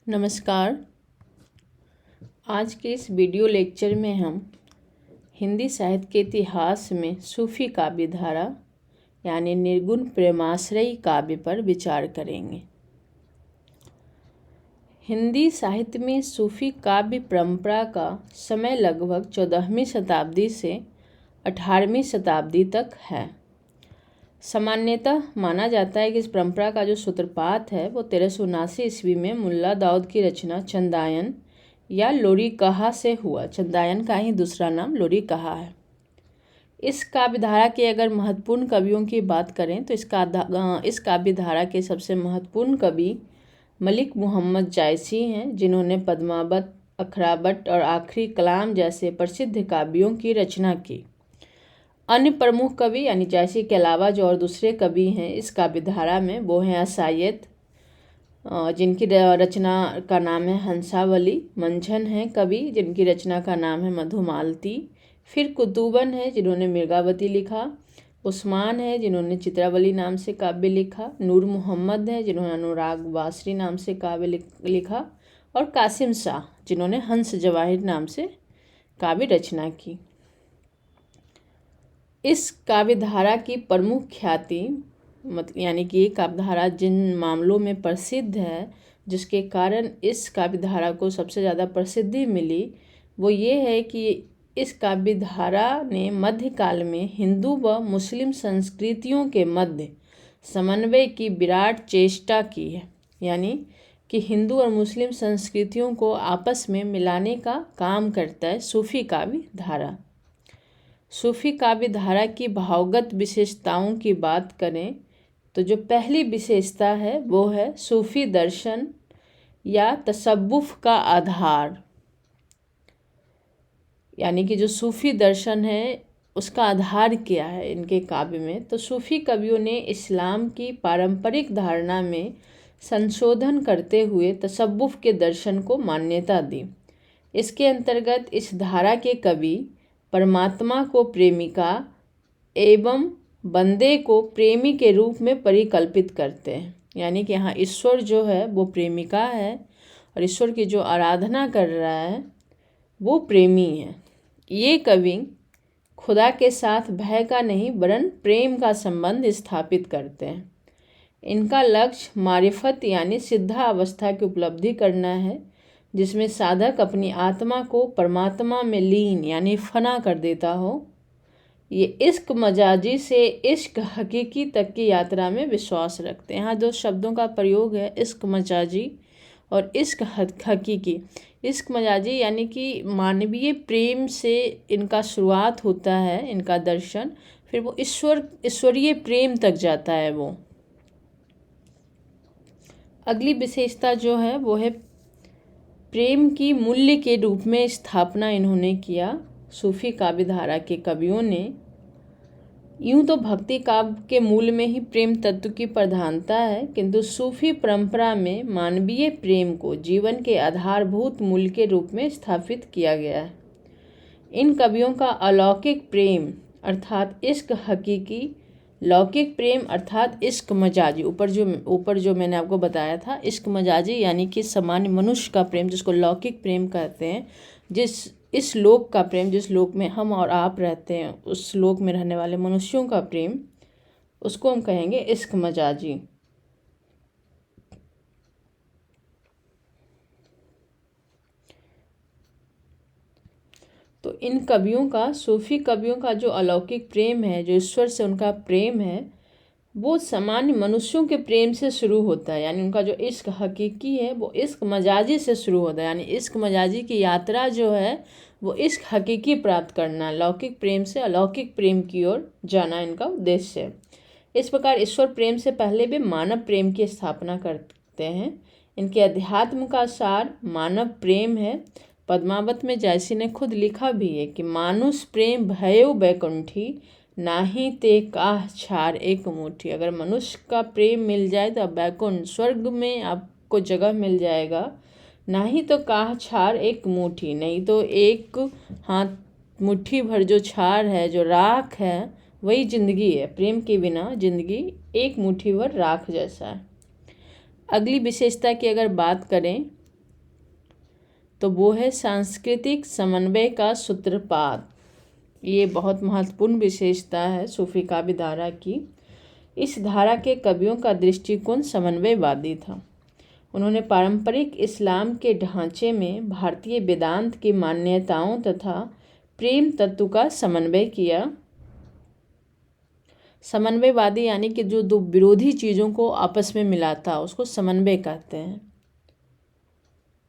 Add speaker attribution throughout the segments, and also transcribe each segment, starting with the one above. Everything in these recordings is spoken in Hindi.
Speaker 1: नमस्कार। आज के इस वीडियो लेक्चर में हम हिंदी साहित्य के इतिहास में सूफी काव्य धारा यानी निर्गुण प्रेमाश्रयी काव्य पर विचार करेंगे। हिंदी साहित्य में सूफी काव्य परंपरा का समय लगभग 14वीं शताब्दी से 18वीं शताब्दी तक है। सामान्यतः माना जाता है कि इस परंपरा का जो सूत्रपात है वो 1379 ईस्वी में मुल्ला दाऊद की रचना चंदायन या लोरी कहा से हुआ। चंदायन का ही दूसरा नाम लोरी कहा है। इस काव्य धारा के अगर महत्वपूर्ण कवियों की बात करें तो इस काव्य धारा के सबसे महत्वपूर्ण कवि मलिक मोहम्मद जायसी हैं, जिन्होंने पद्मावत, अखरावट और आखिरी कलाम जैसे प्रसिद्ध काव्यों की रचना की। अन्य प्रमुख कवि यानी जायसी के अलावा जो और दूसरे कवि हैं इस काव्य धारा में वो हैं असायत, जिनकी रचना का नाम है हंसावली। मंझन हैं कवि जिनकी रचना का नाम है मधुमालती। फिर कुतुबन है जिन्होंने मिर्गावती लिखा। उस्मान है जिन्होंने चित्रावली नाम से काव्य लिखा। नूर मोहम्मद है जिन्होंने अनुराग वासरी नाम से काव्य लिखा। और कासिम शाह जिन्होंने हंस जवाहिर नाम से काव्य रचना की। इस काव्य धारा की प्रमुख ख्याति यानी कि ये काव्य धारा जिन मामलों में प्रसिद्ध है, जिसके कारण इस काव्य धारा को सबसे ज़्यादा प्रसिद्धि मिली, वो ये है कि इस काव्य धारा ने मध्यकाल में हिंदू व मुस्लिम संस्कृतियों के मध्य समन्वय की विराट चेष्टा की है। यानी कि हिंदू और मुस्लिम संस्कृतियों को आपस में मिलाने का काम करता है सूफी काव्य धारा। सूफी काव्य धारा की भावगत विशेषताओं की बात करें तो जो पहली विशेषता है वो है सूफी दर्शन या तसव्वुफ का आधार। यानी कि जो सूफी दर्शन है उसका आधार क्या है इनके काव्य में, तो सूफी कवियों ने इस्लाम की पारंपरिक धारणा में संशोधन करते हुए तसव्वुफ के दर्शन को मान्यता दी। इसके अंतर्गत इस धारा के कवि परमात्मा को प्रेमिका एवं बंदे को प्रेमी के रूप में परिकल्पित करते हैं। यानी कि यहाँ ईश्वर जो है वो प्रेमिका है और ईश्वर की जो आराधना कर रहा है वो प्रेमी है। ये कवि खुदा के साथ भय का नहीं वरन प्रेम का संबंध स्थापित करते हैं। इनका लक्ष्य मारिफत यानी सिद्धा अवस्था की उपलब्धि करना है, जिसमें साधक अपनी आत्मा को परमात्मा में लीन यानी फना कर देता हो। ये इश्क मजाजी से इश्क हकीकी तक की यात्रा में विश्वास रखते हैं। यहाँ दो शब्दों का प्रयोग है, इश्क मजाजी और इश्क हकीकी। इश्क मजाजी यानी कि मानवीय प्रेम से इनका शुरुआत होता है, इनका दर्शन, फिर वो ईश्वरीय प्रेम तक जाता है। वो अगली विशेषता जो है वो है प्रेम की मूल्य के रूप में स्थापना इन्होंने किया। सूफी काव्य धारा के कवियों ने यूं तो भक्ति काव्य के मूल में ही प्रेम तत्व की प्रधानता है, किंतु सूफी परंपरा में मानवीय प्रेम को जीवन के आधारभूत मूल्य के रूप में स्थापित किया गया है। इन कवियों का अलौकिक प्रेम अर्थात इश्क हकीकी, लौकिक प्रेम अर्थात इश्क मजाजी, ऊपर जो मैंने आपको बताया था इश्क मजाजी यानी कि सामान्य मनुष्य का प्रेम जिसको लौकिक प्रेम कहते हैं, इस लोक का प्रेम, जिस लोक में हम और आप रहते हैं उस लोक में रहने वाले मनुष्यों का प्रेम, उसको हम कहेंगे इश्क मजाजी। तो इन कवियों का, सूफी कवियों का जो अलौकिक प्रेम है, जो ईश्वर से उनका प्रेम है, वो सामान्य मनुष्यों के प्रेम से शुरू होता है। यानी उनका जो इश्क हकीकी है वो इश्क मजाजी से शुरू होता है। यानी इश्क मजाजी की यात्रा जो है वो इश्क हकीकी प्राप्त करना, लौकिक प्रेम से अलौकिक प्रेम की ओर जाना इनका उद्देश्य है। इस प्रकार ईश्वर प्रेम से पहले भी मानव प्रेम की स्थापना करते हैं। इनके अध्यात्म का सार मानव प्रेम है। पद्मावत में जायसी ने खुद लिखा भी है कि मानुष प्रेम भयो बैकुंठी, नाही ते काह छार एक मुट्ठी। अगर मनुष्य का प्रेम मिल जाए तो बैकुंठ स्वर्ग में आपको जगह मिल जाएगा, नहीं तो काह छार एक मुट्ठी, नहीं तो एक हाथ मुट्ठी भर जो छार है, जो राख है, वही जिंदगी है। प्रेम के बिना जिंदगी एक मुट्ठी भर राख जैसा है। अगली विशेषता की अगर बात करें तो वो है सांस्कृतिक समन्वय का सूत्रपात। ये बहुत महत्वपूर्ण विशेषता है सूफी काव्य धारा की। इस धारा के कवियों का दृष्टिकोण समन्वयवादी था। उन्होंने पारंपरिक इस्लाम के ढांचे में भारतीय वेदांत की मान्यताओं तथा प्रेम तत्व का समन्वय किया। समन्वयवादी यानी कि जो दो विरोधी चीज़ों को आपस में मिलाता, उसको समन्वय कहते हैं।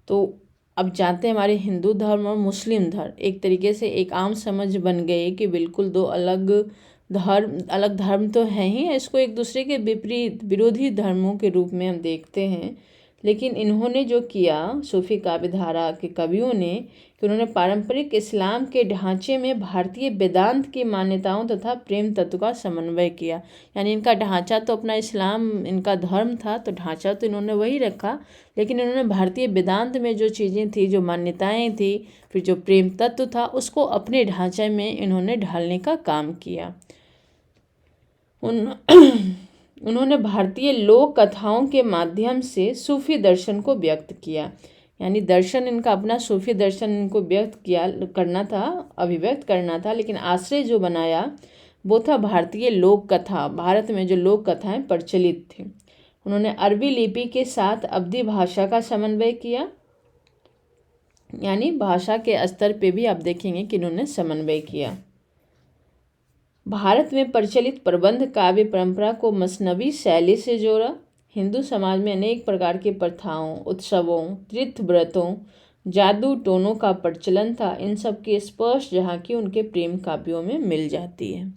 Speaker 1: तो अब जानते हैं हमारे हिंदू धर्म और मुस्लिम धर्म एक तरीके से एक आम समझ बन गई कि बिल्कुल दो अलग धर्म तो हैं ही, इसको एक दूसरे के विपरीत विरोधी धर्मों के रूप में हम देखते हैं। लेकिन इन्होंने जो किया सूफी काव्य धारा के कवियों ने कि उन्होंने पारंपरिक इस्लाम के ढांचे में भारतीय वेदांत की मान्यताओं तथा प्रेम तत्व का समन्वय किया। यानी इनका ढांचा तो अपना इस्लाम इनका धर्म था, तो ढांचा तो इन्होंने वही रखा, लेकिन इन्होंने भारतीय वेदांत में जो चीज़ें थी, जो मान्यताएं थी, फिर जो प्रेम तत्व था, उसको अपने ढांचे में इन्होंने ढालने का काम किया। उन्होंने भारतीय लोक कथाओं के माध्यम से सूफी दर्शन को व्यक्त किया। यानी दर्शन इनका अपना सूफी दर्शन इनको अभिव्यक्त करना था, लेकिन आश्रय जो बनाया वो था भारतीय लोक कथा। भारत में जो लोक कथाएं प्रचलित थी, उन्होंने अरबी लिपि के साथ अवधी भाषा का समन्वय किया। यानी भाषा के स्तर पे भी आप देखेंगे कि इन्होंने समन्वय किया। भारत में प्रचलित प्रबंध काव्य परंपरा को मसनवी शैली से जोड़ा। हिंदू समाज में अनेक प्रकार की प्रथाओं, उत्सवों, तीर्थ व्रतों, जादू टोनों का प्रचलन था। इन सब की स्पर्श झांकी उनके प्रेम काव्यों में मिल जाती है।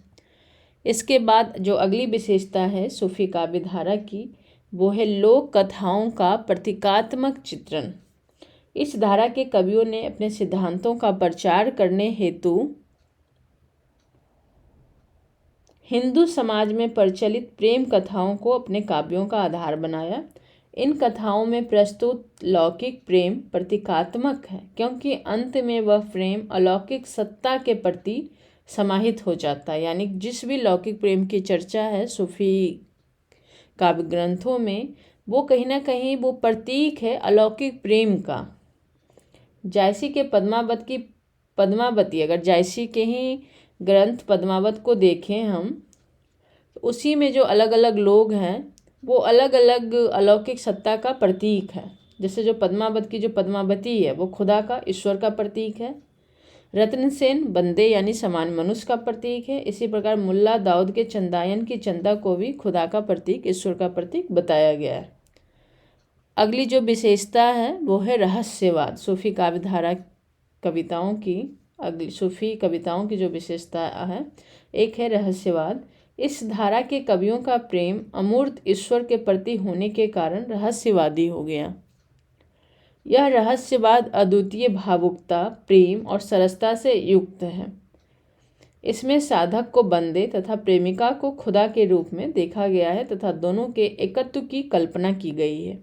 Speaker 1: इसके बाद जो अगली विशेषता है सूफी काव्य धारा की, वो है लोक कथाओं का प्रतीकात्मक चित्रण। इस धारा के कवियों ने अपने सिद्धांतों का प्रचार करने हेतु हिंदू समाज में प्रचलित प्रेम कथाओं को अपने काव्यों का आधार बनाया। इन कथाओं में प्रस्तुत लौकिक प्रेम प्रतीकात्मक है, क्योंकि अंत में वह प्रेम अलौकिक सत्ता के प्रति समाहित हो जाता है। यानी जिस भी लौकिक प्रेम की चर्चा है सूफी काव्य ग्रंथों में, वो कहीं ना कहीं वो प्रतीक है अलौकिक प्रेम का। जायसी के पद्मावती अगर जायसी के ही ग्रंथ पद्मावत को देखें हम, तो उसी में जो अलग अलग लोग हैं वो अलग अलग अलौकिक सत्ता का प्रतीक है। जैसे जो पद्मावत की जो पद्मावती है वो खुदा का, ईश्वर का प्रतीक है। रत्नसेन बंदे यानी समान मनुष्य का प्रतीक है। इसी प्रकार मुल्ला दाऊद के चंदायन की चंदा को भी खुदा का प्रतीक, ईश्वर का प्रतीक बताया गया है। अगली जो विशेषता है वो है रहस्यवाद। सूफी काव्य धारा कविताओं की अगली सूफी कविताओं की जो विशेषता है, एक है रहस्यवाद। इस धारा के कवियों का प्रेम अमूर्त ईश्वर के प्रति होने के कारण रहस्यवादी हो गया। यह रहस्यवाद अद्वितीय भावुकता, प्रेम और सरसता से युक्त है। इसमें साधक को बंदे तथा प्रेमिका को खुदा के रूप में देखा गया है तथा दोनों के एकत्व की कल्पना की गई है।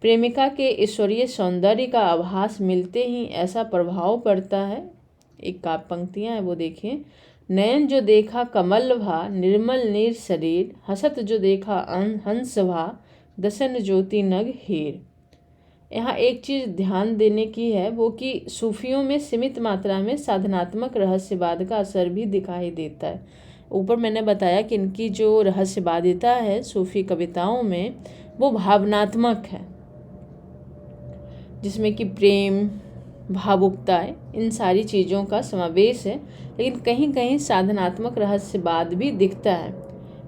Speaker 1: प्रेमिका के ईश्वरीय सौंदर्य का आभास मिलते ही ऐसा प्रभाव पड़ता है। एक काव्य पंक्तियां है वो देखिए। नयन जो देखा कमल भा, निर्मल नीर शरीर, हसत जो देखा हंस भा, दसन ज्योति नग हीर। यहाँ एक चीज़ ध्यान देने की है, वो कि सूफियों में सीमित मात्रा में साधनात्मक रहस्यवाद का असर भी दिखाई देता है। ऊपर मैंने बताया कि इनकी जो रहस्यवादिता है सूफी कविताओं में, वो भावनात्मक है, जिसमें कि प्रेम, भावुकता, इन सारी चीज़ों का समावेश है। लेकिन कहीं कहीं साधनात्मक रहस्यवाद भी दिखता है।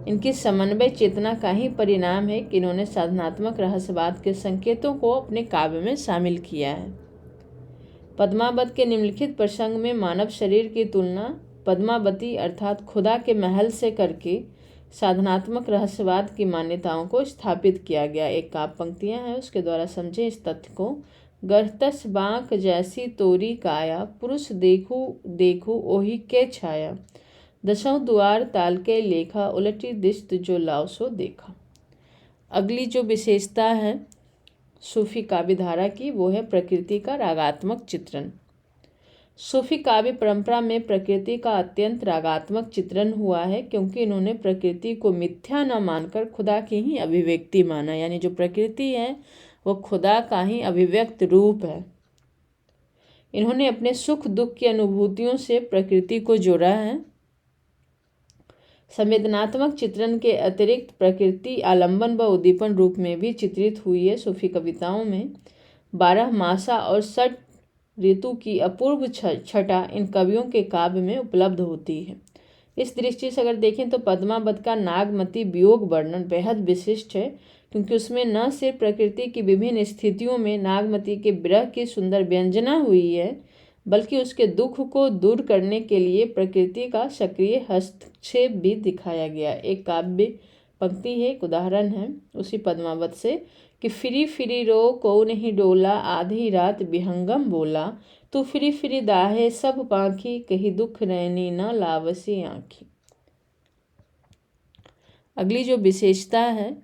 Speaker 1: इनकी समन्वय चेतना का ही परिणाम है कि इन्होंने साधनात्मक रहस्यवाद के संकेतों को अपने काव्य में शामिल किया है। पद्मावत के निम्नलिखित प्रसंग में मानव शरीर की तुलना पद्मावती अर्थात खुदा के महल से करके साधनात्मक रहस्यवाद की मान्यताओं को स्थापित किया गया। एक काव्य पंक्तियां हैं, उसके द्वारा समझें इस तथ्य को। गरतस बांक जैसी तोरी काया, पुरुष देखू देखू ओही के छाया, दसों द्वार ताल के लेखा, उलटी दिस्त जो लाव सो देखा। अगली जो विशेषता है सूफी काव्य धारा की, वो है प्रकृति का रागात्मक चित्रण। सूफी काव्य परंपरा में प्रकृति का अत्यंत रागात्मक चित्रण हुआ है, क्योंकि इन्होंने प्रकृति को मिथ्या न मानकर खुदा की ही अभिव्यक्ति माना। यानी जो प्रकृति है वो खुदा का ही अभिव्यक्त रूप है। इन्होंने अपने सुख दुख की अनुभूतियों से प्रकृति को जोड़ा है। संवेदनात्मक चित्रण के अतिरिक्त प्रकृति आलंबन व उद्दीपन रूप में भी चित्रित हुई है। सूफी कविताओं में 12 मासा और 6 ऋतु की अपूर्व छटा इन कवियों के काव्य में उपलब्ध होती है। इस दृष्टि से अगर देखें तो पद्मावत का नागमती वियोग वर्णन बेहद विशिष्ट है, क्योंकि उसमें न सिर्फ प्रकृति की विभिन्न स्थितियों में नागमती के विरह की सुंदर व्यंजना हुई है, बल्कि उसके दुख को दूर करने के लिए प्रकृति का सक्रिय हस्तक्षेप भी दिखाया गया। एक काव्य पंक्ति है, एक उदाहरण है उसी पद्मावत से कि फिरी फिरी रो को नहीं डोला, आधी रात विहंगम बोला, तू फिरी फिरी दाहे सब पाखी, कही दुख रैनी न लावसी आँखी। अगली जो विशेषता है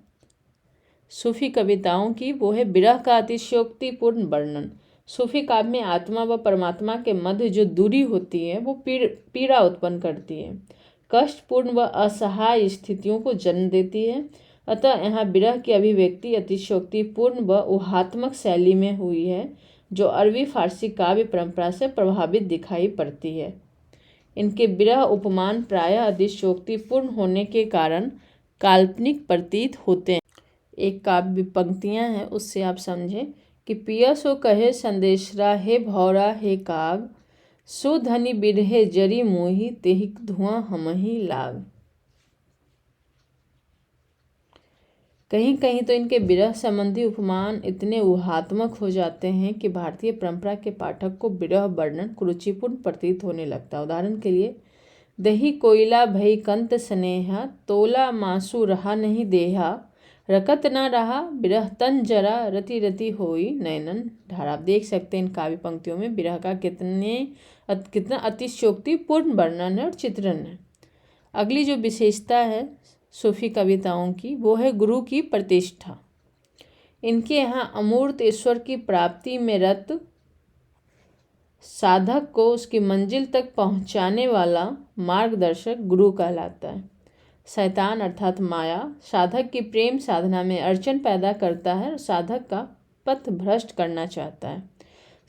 Speaker 1: सूफी कविताओं की वो है विरह का अतिशयोक्तिपूर्ण वर्णन। सूफी काव्य में आत्मा व परमात्मा के मध्य जो दूरी होती है वो पीड़ा उत्पन्न करती है, कष्टपूर्ण व असहाय स्थितियों को जन्म देती है। अतः यहाँ विरह की अभिव्यक्ति अतिशयोक्तिपूर्ण व ऊहात्मक शैली में हुई है, जो अरबी फारसी काव्य परंपरा से प्रभावित दिखाई पड़ती है। इनके विरह उपमान प्रायः अतिशयोक्तिपूर्ण होने के कारण काल्पनिक प्रतीत होते हैं। एक काव्य पंक्तियाँ हैं, उससे आप समझें कि पिया सो कहे संदेशरा हे भौरा हे काग, सो धनी बिरहे जरी मोही, तेहिक धुआं हमही लाग। कहीं कहीं तो इनके विरह संबंधी उपमान इतने ऊहात्मक हो जाते हैं कि भारतीय परंपरा के पाठक को विरह वर्णन कुरुचिपूर्ण प्रतीत होने लगता है। उदाहरण के लिए, दही कोयला भई कंत स्नेहा, तोला मासू रहा नहीं देहा, रकत न रहा विरह तन जरा, रति रति होई नैनन ढारा। आप देख सकते हैं इन काव्य पंक्तियों में विरह का कितना अतिशयोक्तिपूर्ण वर्णन है और चित्रण है। अगली जो विशेषता है सूफी कविताओं की वो है गुरु की प्रतिष्ठा। इनके यहाँ अमूर्त ईश्वर की प्राप्ति में रत साधक को उसकी मंजिल तक पहुँचाने वाला मार्गदर्शक गुरु कहलाता है। शैतान अर्थात माया साधक की प्रेम साधना में अड़चन पैदा करता है और साधक का पथ भ्रष्ट करना चाहता है।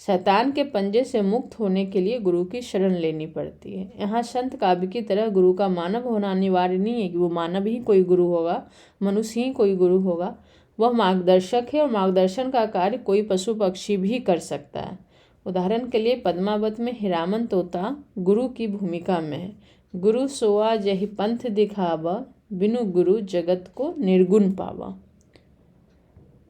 Speaker 1: शैतान के पंजे से मुक्त होने के लिए गुरु की शरण लेनी पड़ती है। यहाँ संत काव्य की तरह गुरु का मानव होना अनिवार्य नहीं है कि वो मानव ही कोई गुरु होगा, मनुष्य ही कोई गुरु होगा। वह मार्गदर्शक है और मार्गदर्शन का कार्य कोई पशु पक्षी भी कर सकता है। उदाहरण के लिए पद्मावत में हिरामन तोता गुरु की भूमिका में है। गुरु सोआ जहि पंथ दिखावा, बिनु गुरु जगत को निर्गुण पावा।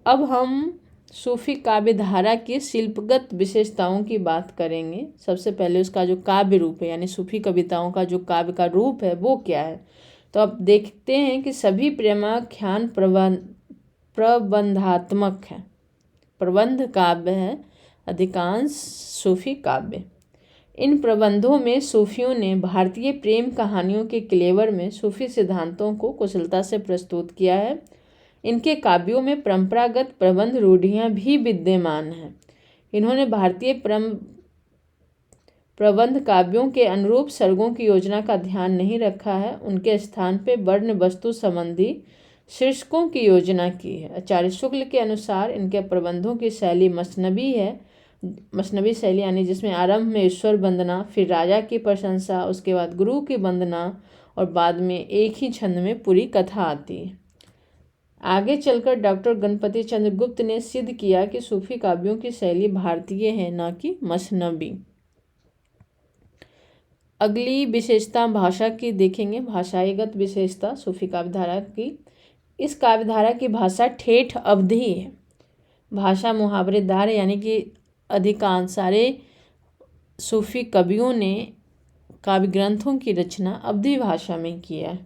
Speaker 1: अब हम सूफी काव्य धारा की शिल्पगत विशेषताओं की बात करेंगे। सबसे पहले उसका जो काव्य रूप है, यानी सूफी कविताओं का जो काव्य का रूप है वो क्या है। तो अब देखते हैं कि सभी प्रेमाख्यान प्रबंधात्मक है, प्रबंध काव्य है अधिकांश सूफी काव्य। इन प्रबंधों में सूफियों ने भारतीय प्रेम कहानियों के क्लेवर में सूफी सिद्धांतों को कुशलता से प्रस्तुत किया है। इनके काव्यों में परंपरागत प्रबंध रूढ़ियाँ भी विद्यमान हैं। इन्होंने भारतीय प्रबंध काव्यों के अनुरूप सर्गों की योजना का ध्यान नहीं रखा है। उनके स्थान पर वर्ण वस्तु संबंधी शीर्षकों की योजना की है। आचार्य शुक्ल के अनुसार इनके प्रबंधों की शैली मसनबी है। मसनबी शैली यानी जिसमें आरंभ में ईश्वर वंदना, फिर राजा की प्रशंसा, उसके बाद गुरु की वंदना और बाद में एक ही छंद में पूरी कथा आती है। आगे चलकर डॉक्टर गणपति चंद्र गुप्त ने सिद्ध किया कि सूफी काव्यों की शैली भारतीय है, न कि मसनबी। अगली विशेषता भाषा की देखेंगे, भाषाईगत विशेषता सूफी काव्यधारा की। इस काव्यधारा की भाषा ठेठ अवधी है। भाषा मुहावरेदार है, यानी कि अधिकांश सारे सूफी कवियों ने काव्य ग्रंथों की रचना अवधी भाषा में किया है।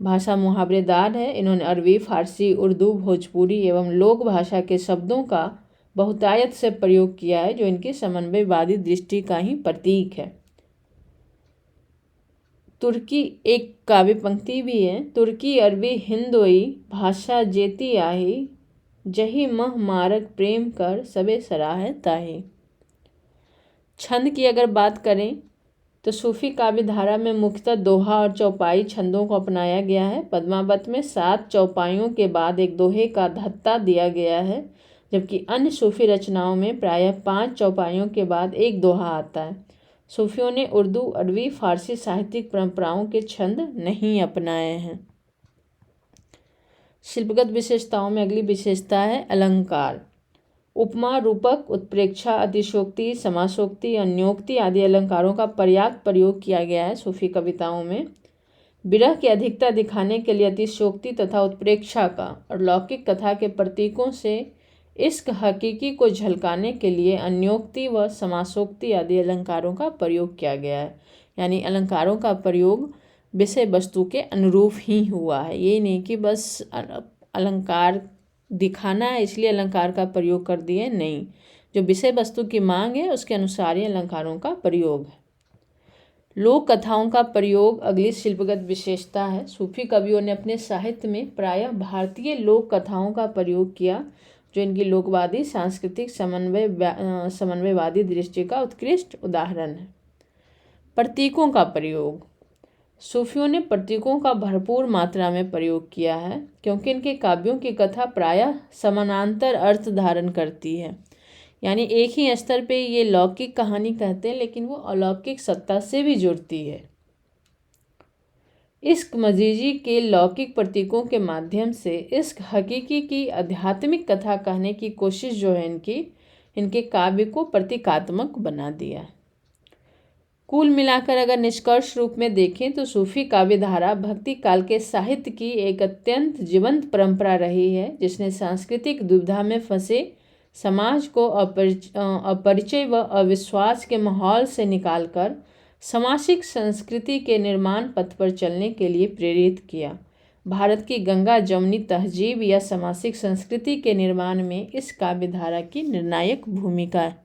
Speaker 1: भाषा मुहावरेदार है। इन्होंने अरबी, फारसी, उर्दू, भोजपुरी एवं लोक भाषा के शब्दों का बहुतायत से प्रयोग किया है, जो इनकी समन्वयवादी दृष्टि का ही प्रतीक है। तुर्की एक काव्य पंक्ति भी है, तुर्की अरबी हिंदोई भाषा जेती आही, जही मह मारक प्रेम कर सबे सराहे ताही। छंद की अगर बात करें तो सूफी काव्य धारा में मुख्यतः दोहा और चौपाई छंदों को अपनाया गया है। पद्मावत में 7 चौपाइयों के बाद एक दोहे का धत्ता दिया गया है। जबकि अन्य सूफी रचनाओं में प्रायः 5 चौपाइयों के बाद एक दोहा आता है। सूफियों ने उर्दू, अरबी, फारसी साहित्यिक परंपराओं के छंद नहीं अपनाए हैं। शिल्पगत विशेषताओं में अगली विशेषता है अलंकार। उपमा, रूपक, उत्प्रेक्षा, अतिशयोक्ति, समासोक्ति, अन्योक्ति आदि अलंकारों का पर्याप्त प्रयोग किया गया है सूफी कविताओं में। विरह की अधिकता दिखाने के लिए अतिशयोक्ति तथा उत्प्रेक्षा का और लौकिक कथा के प्रतीकों से इश्क हकीकी को झलकाने के लिए अन्योक्ति व समासोक्ति आदि अलंकारों का प्रयोग किया गया है। यानी अलंकारों का प्रयोग विषय वस्तु के अनुरूप ही हुआ है। ये नहीं कि बस अलंकार दिखाना है इसलिए अलंकार का प्रयोग कर दिए, नहीं, जो विषय वस्तु की मांग है उसके अनुसार ही अलंकारों का प्रयोग है। लोक कथाओं का प्रयोग अगली शिल्पगत विशेषता है। सूफी कवियों ने अपने साहित्य में प्रायः भारतीय लोक कथाओं का प्रयोग किया, जो इनकी लोकवादी सांस्कृतिक समन्वयवादी दृष्टि का उत्कृष्ट उदाहरण है। प्रतीकों का प्रयोग। सूफियों ने प्रतीकों का भरपूर मात्रा में प्रयोग किया है, क्योंकि इनके काव्यों की कथा प्रायः समानांतर अर्थ धारण करती है। यानी एक ही स्तर पे ये लौकिक कहानी कहते हैं, लेकिन वो अलौकिक सत्ता से भी जुड़ती है। इश्क मजीजी के लौकिक प्रतीकों के माध्यम से इश्क हकीकी की आध्यात्मिक कथा कहने की कोशिश जो है इनके काव्य को प्रतीकात्मक बना दिया। कुल मिलाकर अगर निष्कर्ष रूप में देखें तो सूफी काव्यधारा भक्ति काल के साहित्य की एक अत्यंत जीवंत परंपरा रही है, जिसने सांस्कृतिक दुविधा में फंसे समाज को अपरिचय व अविश्वास के माहौल से निकालकर सामाजिक संस्कृति के निर्माण पथ पर चलने के लिए प्रेरित किया। भारत की गंगा जमुनी तहजीब या सामाजिक संस्कृति के निर्माण में इस काव्यधारा की निर्णायक भूमिका है।